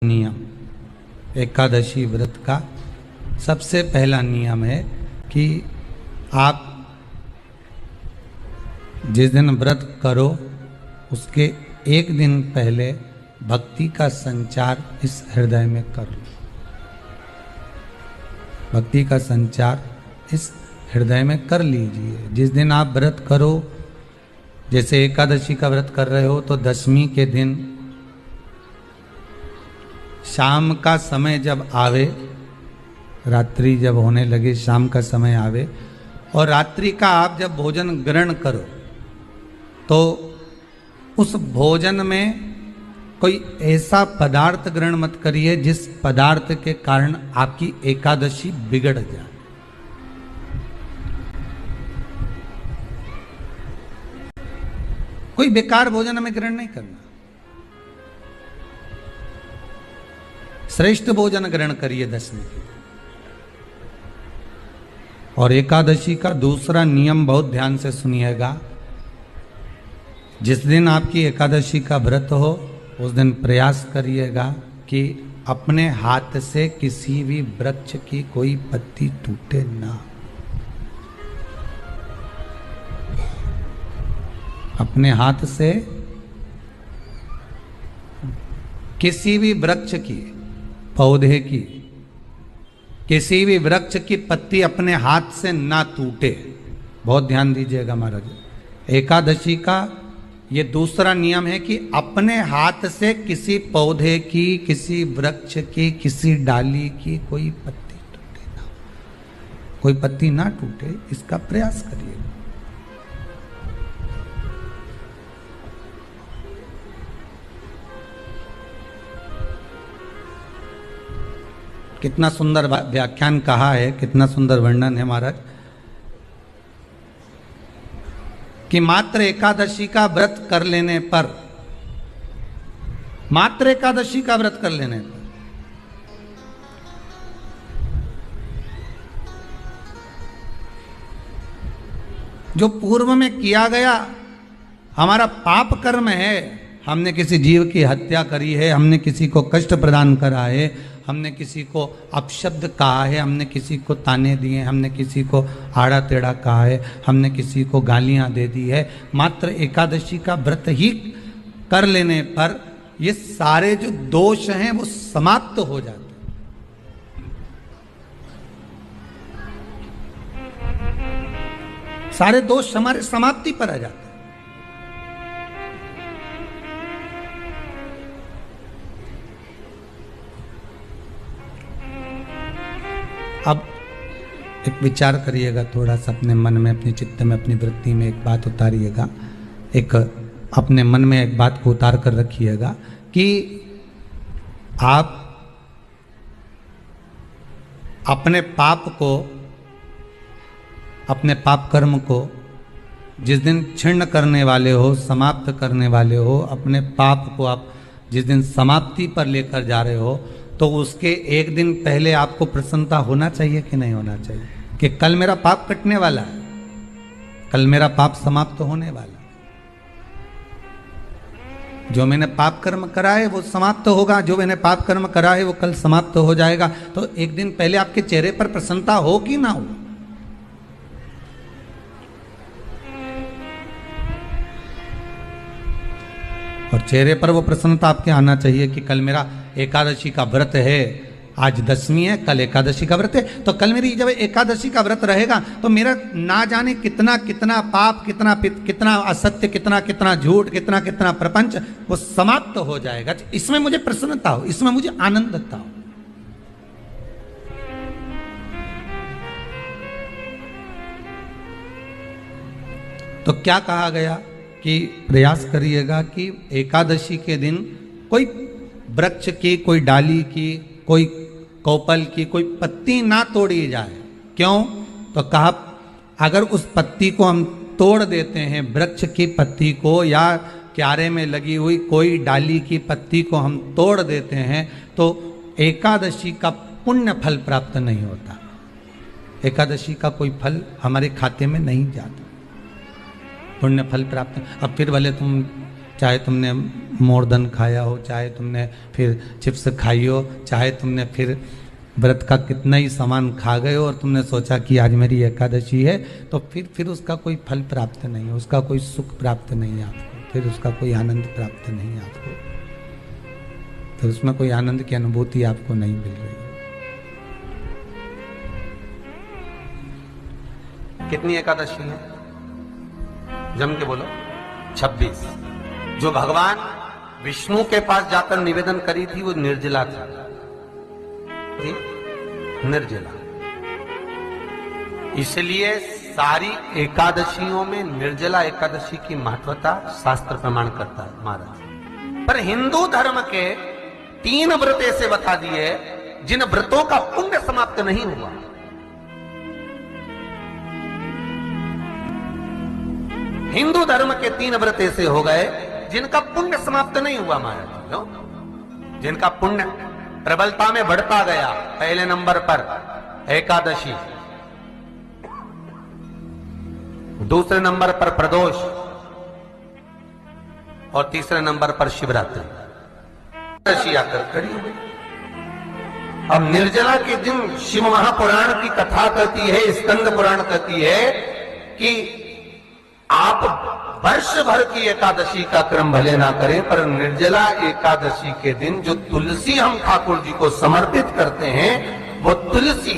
नियम एकादशी व्रत का सबसे पहला नियम है कि आप जिस दिन व्रत करो उसके एक दिन पहले भक्ति का संचार इस हृदय में कर लो। भक्ति का संचार इस हृदय में कर लीजिए। जिस दिन आप व्रत करो, जैसे एकादशी का व्रत कर रहे हो तो दशमी के दिन शाम का समय जब आवे, रात्रि जब होने लगे, शाम का समय आवे और रात्रि का आप जब भोजन ग्रहण करो तो उस भोजन में कोई ऐसा पदार्थ ग्रहण मत करिए जिस पदार्थ के कारण आपकी एकादशी बिगड़ जाए। कोई बेकार भोजन हमें ग्रहण नहीं करना, श्रेष्ठ भोजन ग्रहण करिए दशमी के। और एकादशी का दूसरा नियम बहुत ध्यान से सुनिएगा। जिस दिन आपकी एकादशी का व्रत हो उस दिन प्रयास करिएगा कि अपने हाथ से किसी भी वृक्ष की कोई पत्ती टूटे ना। अपने हाथ से किसी भी वृक्ष की, पौधे की, किसी भी वृक्ष की पत्ती अपने हाथ से ना टूटे। बहुत ध्यान दीजिएगा महाराज। एकादशी का ये दूसरा नियम है कि अपने हाथ से किसी पौधे की, किसी वृक्ष की, किसी डाली की कोई पत्ती टूटे ना, कोई पत्ती ना टूटे, इसका प्रयास करिए। कितना सुंदर व्याख्यान कहा है, कितना सुंदर वर्णन है महाराज कि मात्र एकादशी का व्रत कर लेने पर, मात्र एकादशी का व्रत कर लेने पर जो पूर्व में किया गया हमारा पाप कर्म है, हमने किसी जीव की हत्या करी है, हमने किसी को कष्ट प्रदान करा है, हमने किसी को अपशब्द कहा है, हमने किसी को ताने दिए, हमने किसी को आड़ा टेढ़ा कहा है, हमने किसी को गालियां दे दी है, मात्र एकादशी का व्रत ही कर लेने पर ये सारे जो दोष हैं वो समाप्त हो जाते हैं। सारे दोष हमारे समाप्ति पर आ जाते हैं। अब एक विचार करिएगा थोड़ा सा अपने मन में, अपने चित्त में, अपनी वृत्ति में एक बात उतारिएगा। एक अपने मन में एक बात को उतार कर रखिएगा कि आप अपने पाप को, अपने पाप कर्म को जिस दिन क्षीण करने वाले हो, समाप्त करने वाले हो, अपने पाप को आप जिस दिन समाप्ति पर लेकर जा रहे हो तो उसके एक दिन पहले आपको प्रसन्नता होना चाहिए कि नहीं होना चाहिए कि कल मेरा पाप कटने वाला है, कल मेरा पाप समाप्त होने वाला है। जो मैंने पाप कर्म करा है वो समाप्त होगा, जो मैंने पाप कर्म करा है वो कल समाप्त हो जाएगा। तो एक दिन पहले आपके चेहरे पर प्रसन्नता हो कि ना हो? और चेहरे पर वो प्रसन्नता आपके आना चाहिए कि कल मेरा एकादशी का व्रत है, आज दशमी है, कल एकादशी का व्रत है, तो कल मेरी जब एकादशी का व्रत रहेगा तो मेरा ना जाने कितना कितना पाप, कितना असत्य, कितना झूठ, कितना प्रपंच वो समाप्त हो जाएगा। इसमें मुझे प्रसन्नता हो, इसमें मुझे आनंदता हो। तो क्या कहा गया कि प्रयास करिएगा कि एकादशी के दिन कोई वृक्ष की, कोई डाली की, कोई कोपल की कोई पत्ती ना तोड़ी जाए। क्यों? तो कहा अगर उस पत्ती को हम तोड़ देते हैं, वृक्ष की पत्ती को या क्यारे में लगी हुई कोई डाली की पत्ती को हम तोड़ देते हैं तो एकादशी का पुण्य फल प्राप्त नहीं होता, एकादशी का कोई फल हमारे खाते में नहीं जाता, पुण्य फल प्राप्त। अब फिर भले तुम चाहे तुमने मोरधन खाया हो, चाहे तुमने फिर चिप्स खाई हो, चाहे तुमने फिर व्रत का कितना ही सामान खा गए हो और तुमने सोचा कि आज मेरी एकादशी है, तो फिर उसका कोई फल प्राप्त नहीं है, उसका कोई सुख प्राप्त नहीं है आपको, फिर उसका कोई आनंद प्राप्त नहीं है आपको, तो उसमें कोई आनंद की अनुभूति आपको नहीं मिल रही है। कितनी एकादशी है? जम के बोलो। 26। जो भगवान विष्णु के पास जाकर निवेदन करी थी वो निर्जला थी, निर्जला। इसलिए सारी एकादशियों में निर्जला एकादशी की महत्वता शास्त्र प्रमाण करता है महाराज। पर हिंदू धर्म के 3 व्रत ऐसे बता दिए जिन व्रतों का पुण्य समाप्त नहीं हुआ। हिंदू धर्म के 3 व्रत ऐसे हो गए जिनका पुण्य समाप्त नहीं हुआ महाराज, जिनका पुण्य प्रबलता में बढ़ता गया। पहले नंबर पर एकादशी, दूसरे नंबर पर प्रदोष और तीसरे नंबर पर शिवरात्रि। एकादशी आकर खड़ी हो गई। अब निर्जला के दिन शिव महापुराण की कथा कहती है, स्कंद पुराण कहती है कि आप वर्ष भर की एकादशी का क्रम भले ना करें, पर निर्जला एकादशी के दिन जो तुलसी हम ठाकुर जी को समर्पित करते हैं, वो तुलसी,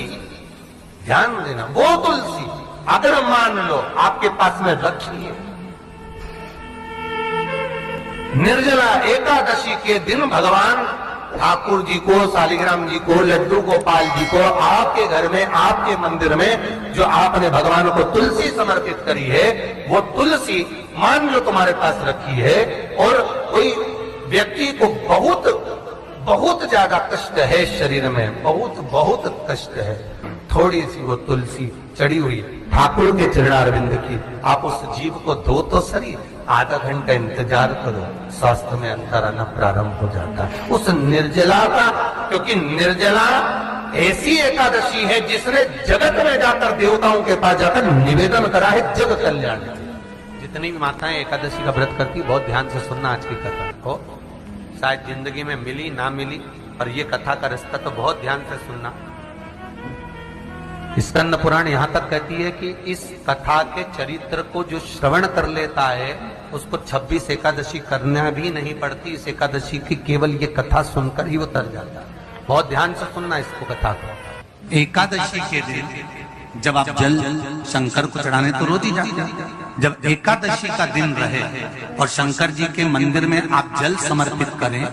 ध्यान देना, वो तुलसी अगर मान लो आपके पास में रखी है, निर्जला एकादशी के दिन भगवान ठाकुर जी को, शालिग्राम जी को, लड्डू गोपाल जी को आपके घर में, आपके मंदिर में जो आपने भगवान को तुलसी समर्पित करी है, वो तुलसी मान लो तुम्हारे पास रखी है और कोई व्यक्ति को बहुत ज्यादा कष्ट है शरीर में, बहुत कष्ट है, थोड़ी सी वो तुलसी चढ़ी हुई ठाकुर के चरणारविंद की, आप उस जीव को दो तो सही, आधा घंटा इंतजार करो, स्वास्थ्य में अंतर आना प्रारंभ हो जाता है उस निर्जला का। क्योंकि निर्जला ऐसी एकादशी है जिसने जगत में जाकर, देवताओं के पास जाकर निवेदन करा है जग कल्याण। जितनी भी माताएं एकादशी का व्रत करती, बहुत ध्यान से सुनना आज की कथा को, शायद जिंदगी में मिली ना मिली, पर ये कथा का रास्ता तो बहुत ध्यान से सुनना। स्कंद पुराण यहां तक कहती है कि इस कथा के चरित्र को जो श्रवण कर लेता है उसको 26 एकादशी करना भी नहीं पड़ती, इस एकादशी की केवल ये कथा सुनकर ही वो तर जाता है। बहुत ध्यान से सुनना इसको, कथा को। एकादशी के दिन जब आप जल शंकर को चढ़ाने तो रोज ही जाते हैं, जब एकादशी का दिन रहे और शंकर जी के मंदिर में आप जल समर्पित करें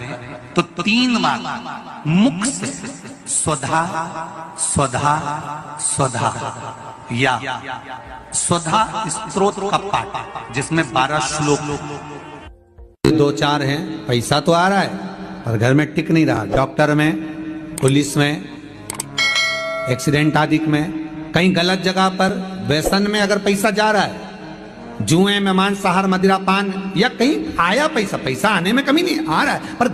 तो 3 बार मुख से स्वधा स्वधा स्वधा या स्वधा स्तोत्र का पाठ, जिसमें 12 श्लोक, 2-4 हैं। पैसा तो आ रहा है पर घर में टिक नहीं रहा, डॉक्टर में, पुलिस में, एक्सीडेंट आदि में, कहीं गलत जगह पर, व्यसन में अगर पैसा जा रहा है, जुए में, मांसाहार, मदिरा पान, या कहीं आया पैसा आने में कमी नहीं, आ रहा है पर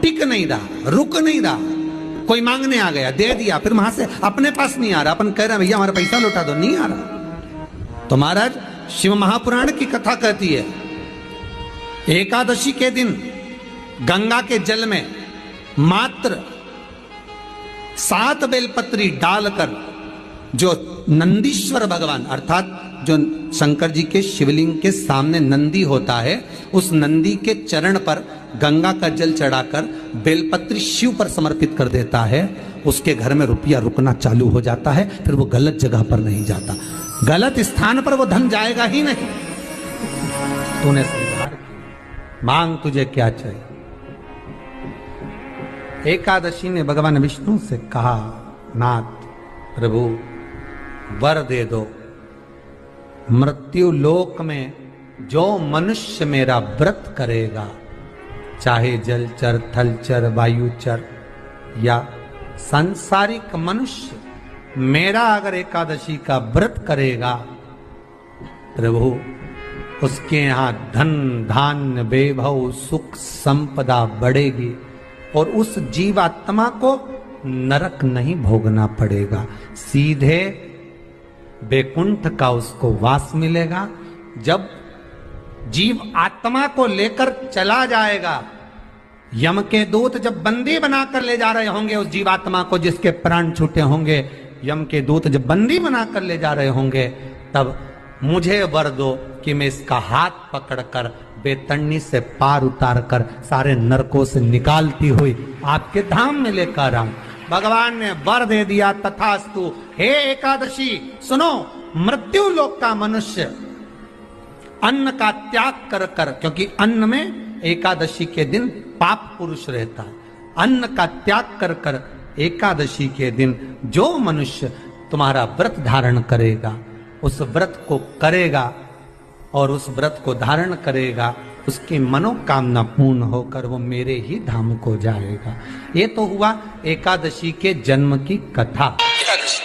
टिक नहीं रहा, रुक नहीं रहा, कोई मांगने आ गया, दे दिया, फिर वहां से अपने पास नहीं आ रहा, अपन कह रहे भैया हमारा पैसा लौटा दो, नहीं आ रहा। तो महाराज शिव महापुराण की कथा कहती है, एकादशी के दिन गंगा के जल में मात्र 7 बेलपत्री डालकर जो नंदीश्वर भगवान, अर्थात जो शंकर जी के शिवलिंग के सामने नंदी होता है, उस नंदी के चरण पर गंगा का जल चढ़ाकर बेलपत्री शिव पर समर्पित कर देता है, उसके घर में रुपया रुकना चालू हो जाता है, फिर वो गलत जगह पर नहीं जाता, गलत स्थान पर वो धन जाएगा ही नहीं। तूने स्वीकार, मांग तुझे क्या चाहिए। एकादशी ने भगवान विष्णु से कहा, नाथ प्रभु वर दे दो, मृत्यु लोक में जो मनुष्य मेरा व्रत करेगा, चाहे जलचर, थलचर, वायुचर या सांसारिक मनुष्य, मेरा अगर एकादशी का व्रत करेगा, प्रभु उसके यहां धन धान्य वैभव सुख संपदा बढ़ेगी और उस जीवात्मा को नरक नहीं भोगना पड़ेगा, सीधे वैकुंठ का उसको वास मिलेगा। जब जीव आत्मा को लेकर चला जाएगा। यम के दूत जब बंदी बनाकर ले जा रहे होंगे उस जीवात्मा को जिसके प्राण छूटे होंगे, यम के दूत जब बंदी बनाकर ले जा रहे होंगे, तब मुझे वर दो कि मैं इसका हाथ पकड़कर बेतरनी से पार उतार कर सारे नरकों से निकालती हुई आपके धाम में लेकर आऊं। भगवान ने वर दे दिया, तथास्तु। हे एकादशी सुनो, मृत्यु लोक का मनुष्य अन्न का त्याग कर कर, क्योंकि अन्न में एकादशी के दिन पाप पुरुष रहता है, अन्न का त्याग कर कर एकादशी के दिन जो मनुष्य तुम्हारा व्रत धारण करेगा, उस व्रत को करेगा और उस व्रत को धारण करेगा, उसकी मनोकामना पूर्ण होकर वो मेरे ही धाम को जाएगा। ये तो हुआ एकादशी के जन्म की कथा। एकादशी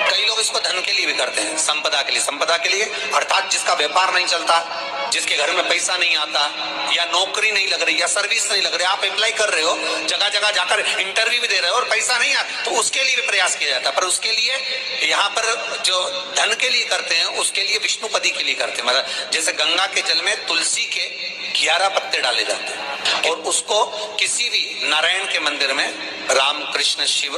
कई लोग इसको धन के लिए भी करते हैं, संपदा के लिए। संपदा के लिए अर्थात जिसका व्यापार नहीं चलता, जिसके घर में पैसा नहीं आता, या नौकरी नहीं लग रही, या सर्विस नहीं लग रही, आप अप्लाई कर रहे हो, जगह जगह जाकर इंटरव्यू भी दे रहे हो और पैसा नहीं आता, तो उसके लिए भी प्रयास किया जाता है। पर उसके लिए यहाँ पर जो धन के लिए करते हैं, उसके लिए विष्णुपदी के लिए करते हैं। मतलब जैसे गंगा के जल में तुलसी के 11 पत्ते डाले जाते हैं और उसको किसी भी नारायण के मंदिर में राम कृष्ण शिव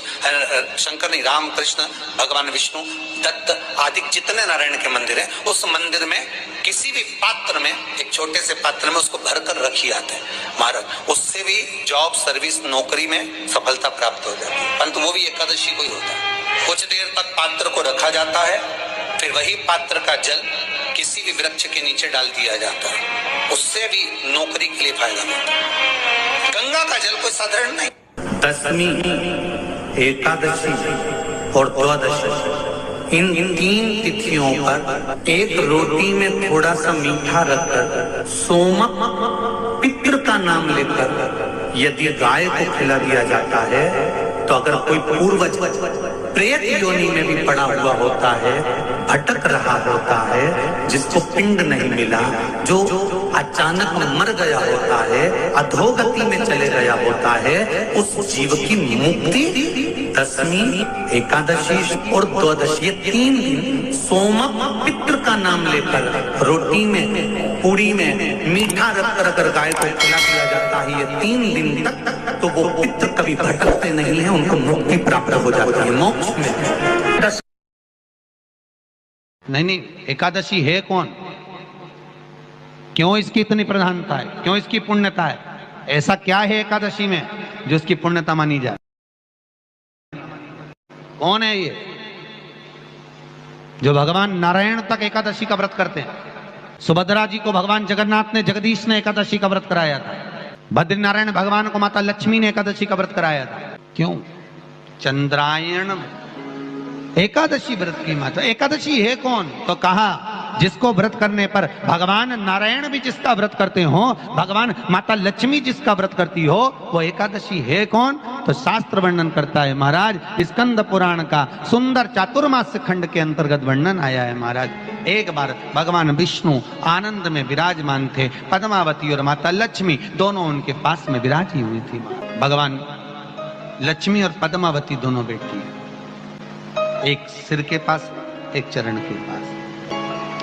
शंकर नहीं, राम कृष्ण भगवान विष्णु दत्त आदि जितने नारायण के मंदिर हैं, उस मंदिर में किसी भी पात्र में, एक छोटे से पात्र में उसको भरकर रखी जाते हैं महाराज। उससे भी जॉब सर्विस नौकरी में सफलता प्राप्त हो जाती है, परंतु वो भी एकादशी को ही होता है। कुछ देर तक पात्र को रखा जाता है, फिर वही पात्र का जल किसी भी वृक्ष के नीचे डाल दिया जाता है, उससे भी नौकरी के लिए फायदा होता है। गंगा का जल कोई साधारण नहीं। दशमी, एकादशी और द्वादशी, इन 3 तिथियों पर एक रोटी में थोड़ा सा मीठा रखकर सोमक पितृ का नाम लेकर यदि गाय को खिला दिया जाता है, तो अगर कोई पूर्वज प्रेत योनि में भी पड़ा हुआ होता है, भटक रहा होता है, जिसको पिंड नहीं मिला, जो अचानक मर गया होता है, अधोगति में चले गया होता है, उस जीव की मुक्ति दशमी, एकादशी और द्वादशी, 3 दिन सोमक पितृ का नाम लेकर रोटी में, पूरी में मीठा रखकर अगर गाय को खिला दिया जाता है ये 3 दिन तक, तो वो पितृ कभी भटकते नहीं है, उनको मुक्ति प्राप्त हो जाती है मोक्ष में। नहीं, एकादशी है कौन, क्यों इसकी इतनी प्रधानता है, क्यों इसकी पुण्यता है, ऐसा क्या है एकादशी में जो इसकी पुण्यता मानी जाए? कौन है ये जो भगवान नारायण तक एकादशी का व्रत करते हैं? सुभद्रा जी को भगवान जगन्नाथ ने, जगदीश ने एकादशी का व्रत कराया था। बद्रीनारायण भगवान को माता लक्ष्मी ने एकादशी का व्रत कराया था। क्यों? चंद्रायण एकादशी व्रत की माता। एकादशी है कौन? तो कहा जिसको व्रत करने पर भगवान नारायण भी जिसका व्रत करते हो, भगवान माता लक्ष्मी जिसका व्रत करती हो, वो एकादशी है कौन? तो शास्त्र वर्णन करता है महाराज, स्कंद पुराण का सुंदर चातुर्मास्य खंड के अंतर्गत वर्णन आया है महाराज। एक बार भगवान विष्णु आनंद में विराजमान थे, पद्मावती और माता लक्ष्मी दोनों उनके पास में विराजी हुई थी। भगवान लक्ष्मी और पद्मावती दोनों बेटी, एक सिर के पास, एक चरण के पास।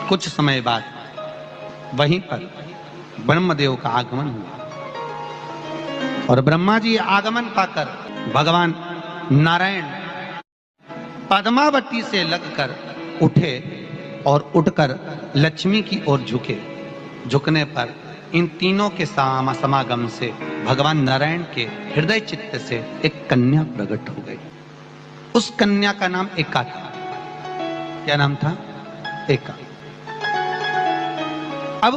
कुछ समय बाद वहीं पर ब्रह्मदेव का आगमन हुआ और ब्रह्मा जी आगमन पाकर भगवान नारायण पद्मावती से लगकर उठे और उठकर लक्ष्मी की ओर झुके। झुकने पर इन तीनों के समागम से भगवान नारायण के हृदय चित्त से एक कन्या प्रकट हो गई। उस कन्या का नाम एका था। क्या नाम था? एका। अब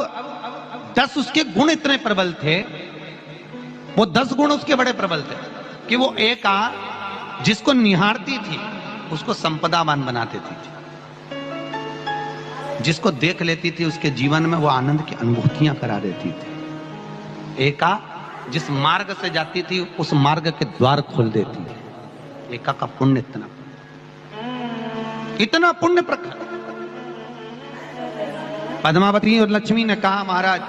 10 उसके गुण इतने प्रबल थे, वो 10 गुण उसके बड़े प्रबल थे कि वो एका जिसको निहारती थी उसको संपदावान बना देती थी, जिसको देख लेती थी उसके जीवन में वो आनंद की अनुभूतियां करा देती थी। एका जिस मार्ग से जाती थी उस मार्ग के द्वार खोल देती थी। एका का पुण्य इतना पुण्य प्रखर। पद्मावती और लक्ष्मी ने कहा महाराज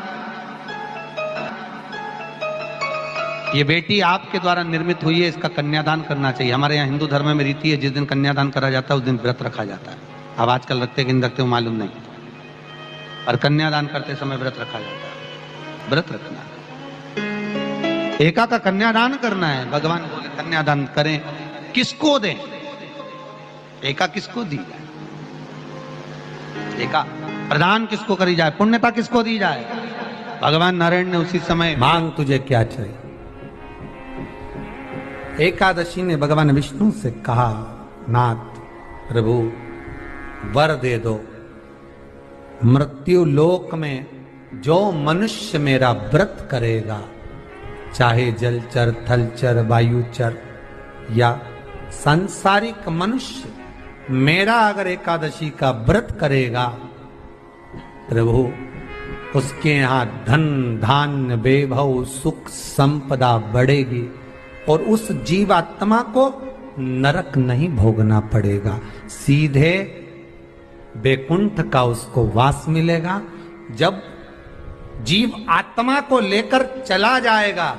ये बेटी आपके द्वारा निर्मित हुई है, इसका कन्यादान करना चाहिए। हमारे यहाँ हिंदू धर्म में रीति है, जिस दिन कन्यादान करा जाता है उस दिन व्रत रखा जाता है। अब आजकल रखते कि नहीं रखते वो मालूम नहीं। और कन्यादान करते समय व्रत रखा जाता है, व्रत रखना है। एका का कन्यादान करना है, भगवान बोले कन्यादान करें, किसको दें? एका किसको दी जाए? एका प्रदान किसको करी जाए? पुण्यता किसको दी जाए? भगवान नारायण ने उसी समय मांग तुझे क्या चाहिए। एकादशी ने भगवान विष्णु से कहा, नाथ प्रभु वर दे दो, मृत्यु लोक में जो मनुष्य मेरा व्रत करेगा, चाहे जलचर, थलचर, वायुचर या सांसारिक मनुष्य, मेरा अगर एकादशी का व्रत करेगा, प्रभु उसके यहां धन धान्य वैभव सुख संपदा बढ़ेगी और उस जीवात्मा को नरक नहीं भोगना पड़ेगा, सीधे वैकुंठ का उसको वास मिलेगा। जब जीव आत्मा को लेकर चला जाएगा,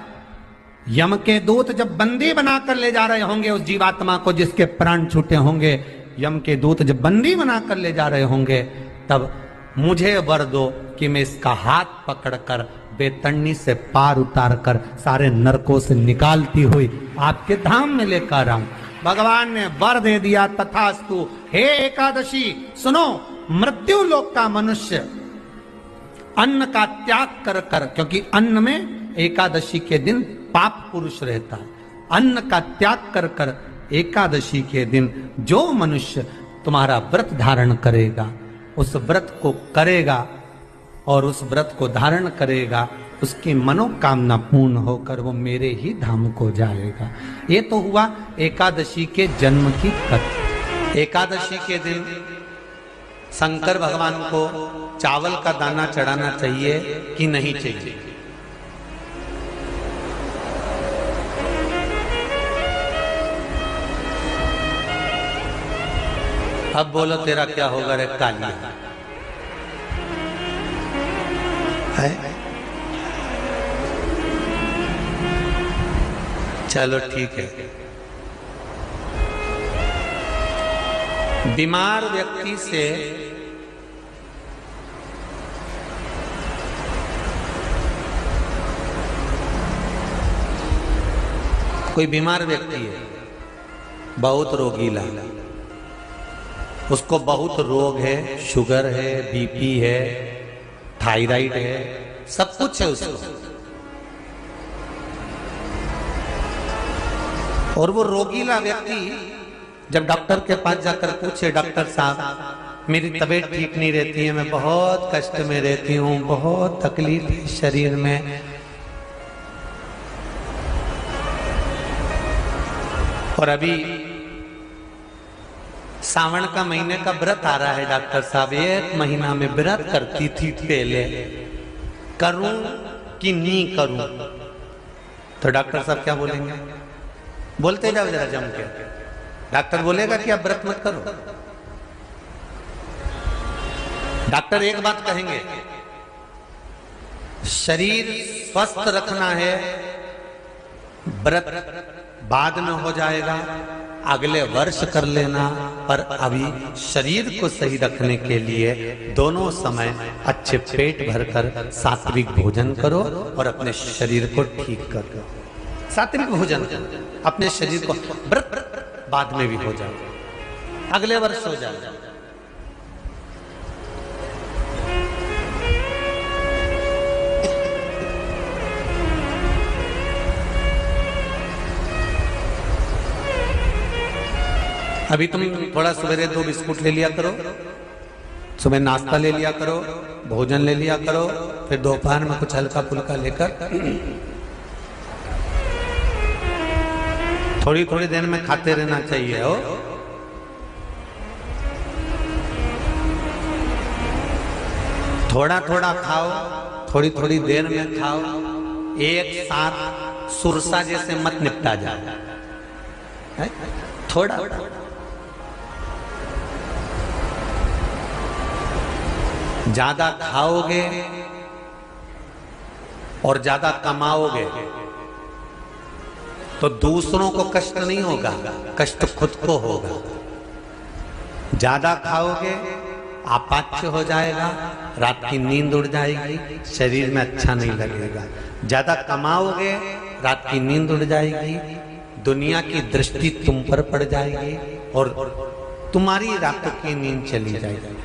यम के दूत जब बंदी बनाकर ले जा रहे होंगे उस जीवात्मा को, जिसके प्राण छूटे होंगे, यम के दूत जब बंदी बनाकर ले जा रहे होंगे, तब मुझे वर दो कि मैं इसका हाथ पकड़कर बेतन्नी से पार उतार कर सारे नरकों से निकालती हुई आपके धाम में लेकर आऊं। भगवान ने वर दे दिया, तथास्तु। हे एकादशी सुनो, मृत्यु लोक का मनुष्य अन्न का त्याग कर कर, क्योंकि अन्न में एकादशी के दिन पाप पुरुष रहता है, अन्न का त्याग कर कर एकादशी के दिन जो मनुष्य तुम्हारा व्रत धारण करेगा, उस व्रत को करेगा और उस व्रत को धारण करेगा, उसकी मनोकामना पूर्ण होकर वो मेरे ही धाम को जाएगा। ये तो हुआ एकादशी के जन्म की कथा। एकादशी के दिन शंकर भगवान को चावल का दाना चढ़ाना चाहिए कि नहीं चाहिए? अब बोलो तेरा क्या होगा रे कालिया? है? चलो ठीक है। बीमार व्यक्ति से कोई बीमार व्यक्ति है, बहुत रोगीला, उसको बहुत रोग है, शुगर है, बीपी है, थायराइड है, सब कुछ है उसको, और वो रोगीला व्यक्ति जब डॉक्टर के पास जाकर पूछे, डॉक्टर साहब मेरी तबीयत ठीक नहीं रहती है, मैं बहुत कष्ट में रहती हूँ, बहुत तकलीफ है शरीर में, और अभी सावन का महीने का व्रत आ रहा है डॉक्टर साहब, 1 महीना में व्रत करती थी पहले, करूं कि नहीं करूं? तो डॉक्टर साहब क्या बोलेंगे? बोलते जाओ जरा जम के। डॉक्टर बोलेगा कि आप व्रत मत करो। डॉक्टर एक बात कहेंगे, शरीर स्वस्थ रखना है, व्रत बाद में हो जाएगा, अगले वर्ष कर लेना, पर अभी शरीर को सही रखने के लिए दोनों समय अच्छे पेट भरकर सात्विक भोजन करो और अपने शरीर को ठीक करो। सात्विक भोजन अपने शरीर को, व्रत बाद में भी हो जाए, अगले वर्ष हो जाए। अभी तुम थोड़ा सवेरे 2 बिस्कुट ले लिया करो, सुबह नाश्ता ले लिया करो, भोजन ले लिया करो, फिर दोपहर में कुछ हल्का फुल्का लेकर थोड़ी थोड़ी देर में खाते रहना चाहिए। हो थोड़ा थोड़ा खाओ, थोड़ी थोड़ी देर में खाओ, एक साथ सुरसा जैसे मत निपटा जाए, थोड़ा ज्यादा खाओगे और ज्यादा कमाओगे तो दूसरों को कष्ट नहीं होगा, कष्ट खुद को होगा। ज्यादा खाओगे अपाच्य हो जाएगा, रात की नींद उड़ जाएगी, शरीर में अच्छा नहीं लगेगा। ज्यादा कमाओगे, रात की नींद उड़ जाएगी, दुनिया की दृष्टि तुम पर पड़ जाएगी और तुम्हारी रातों की नींद चली जाएगी।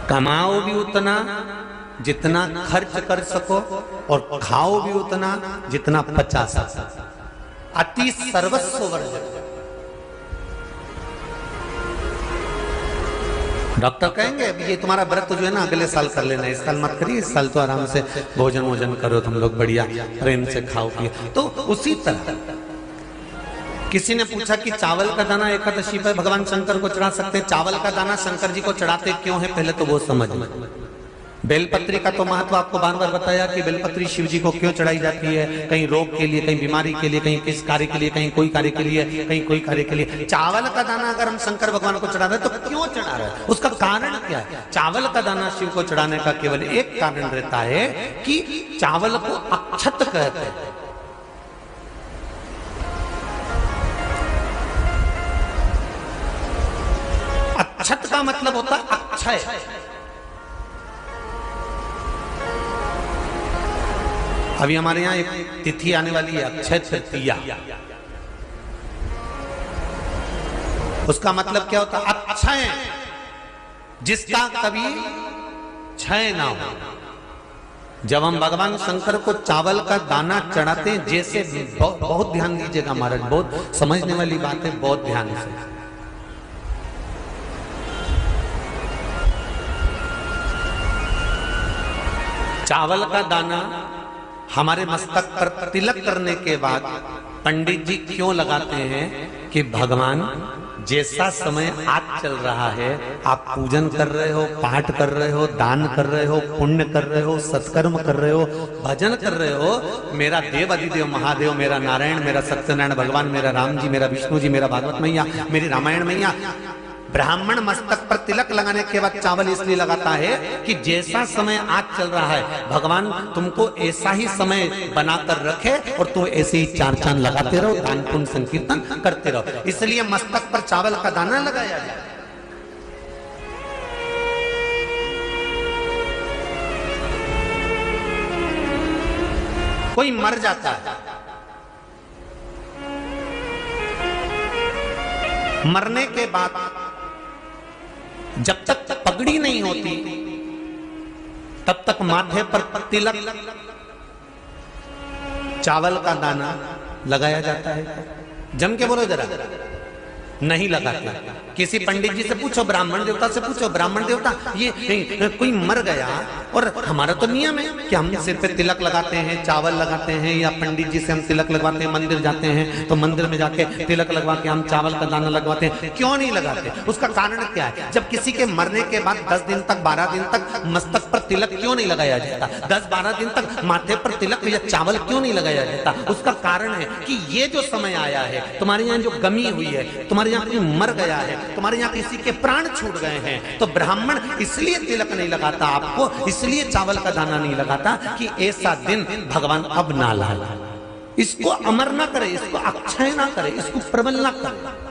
कमाओ भी उतना जितना खर्च कर सको और खाओ भी उतना जितना पचा सको। अति सर्वस्व वर्जक। डॉक्टर कहेंगे ये तुम्हारा व्रत जो है ना अगले साल कर लेना, इस साल मत करिए, इस साल तो आराम से भोजन वोजन करो तुम लोग, बढ़िया प्रेम से खाओ पिए। तो उसी तरह किसी ने पूछा कि चावल का दाना एकादशी पर भगवान शंकर को चढ़ा सकते हैं, चावल का दाना शंकर जी को चढ़ाते क्यों है, पहले तो वो समझ लो। बेलपत्री का तो महत्व आपको बार बार बताया कि बेलपत्री शिव जी को क्यों चढ़ाई जाती है, कहीं रोग के लिए, कहीं बीमारी के लिए, कहीं किस कार्य के लिए, कहीं कोई कार्य के लिए, कहीं कोई कार्य के लिए। चावल का दाना अगर हम शंकर भगवान को चढ़ा रहे हैं तो क्यों चढ़ा रहे हैं, उसका कारण क्या है? चावल का दाना शिव को चढ़ाने का केवल एक कारण रहता है कि चावल को अक्षत कहते हैं। अक्षत का मतलब होता है अक्षय। अभी हमारे यहां एक तिथि आने वाली है, अक्षय तृतीया। उसका मतलब क्या होता है? अक्षय, जिसका कभी क्षय ना हो। जब हम भगवान शंकर को चावल का दाना चढ़ाते हैं, जैसे बहुत ध्यान दीजिएगा महाराज, बहुत समझने वाली बात है, बहुत ध्यान से। चावल का दाना हमारे मस्तक पर तिलक करने के बाद पंडित जी क्यों लगाते हैं कि भगवान जैसा समय आज चल रहा है, आप पूजन कर रहे हो, पाठ कर रहे हो, दान कर रहे हो, पुण्य कर रहे हो, सत्कर्म कर रहे हो, भजन कर रहे हो, मेरा देव अधिदेव महादेव, मेरा नारायण, मेरा सत्यनारायण भगवान, मेरा राम जी, मेरा विष्णु जी, मेरा भागवत मैया, मेरी रामायण मैया, ब्राह्मण मस्तक पर तिलक लगाने के बाद चावल इसलिए लगाता है कि जैसा समय आज चल रहा है, भगवान तुमको ऐसा ही समय बनाकर रखे और तुम ऐसे ही चार चांद लगाते रहो, दान पुण्य संकीर्तन करते रहो। इसलिए मस्तक पर चावल का दाना लगाया जाए। कोई मर जाता है, मरने के बाद जब तक पगड़ी नहीं होती तब तक माथे पर तिलक, चावल का दाना लगाया जाता है। जम के बोलो जरा, नहीं लगाते। किसी पंडित जी से पूछो, ब्राह्मण देवता से पूछो, ब्राह्मण देवता ये कोई मर गया और हमारा तो नियम है कि हम सिर पे तिलक लगाते हैं, चावल लगाते हैं, या पंडित जी से हम तिलक लगवाते हैं, मंदिर जाते हैं तो मंदिर में जाके तिलक लगवा के हम चावल का दाना लगवाते हैं, क्यों नहीं लगाते? उसका कारण क्या है? जब किसी के मरने के बाद 10 दिन तक, 12 दिन तक मस्तक पर तिलक क्यों नहीं लगाया जाता? 10-12 दिन तक माथे पर तिलक या चावल क्यों नहीं लगाया जाता? उसका कारण है कि ये जो समय आया है, तुम्हारे यहाँ जो गमी हुई है, तुम्हारे यहाँ कोई मर गया है, तुम्हारे यहाँ किसी के प्राण छूट गए हैं, तो ब्राह्मण इसलिए तिलक नहीं लगाता आपको, इसलिए चावल का दाना नहीं लगाता कि ऐसा दिन भगवान अब ना लाए, इसको अमर ना करे, इसको अक्षय ना करे, इसको प्रबल ना करे।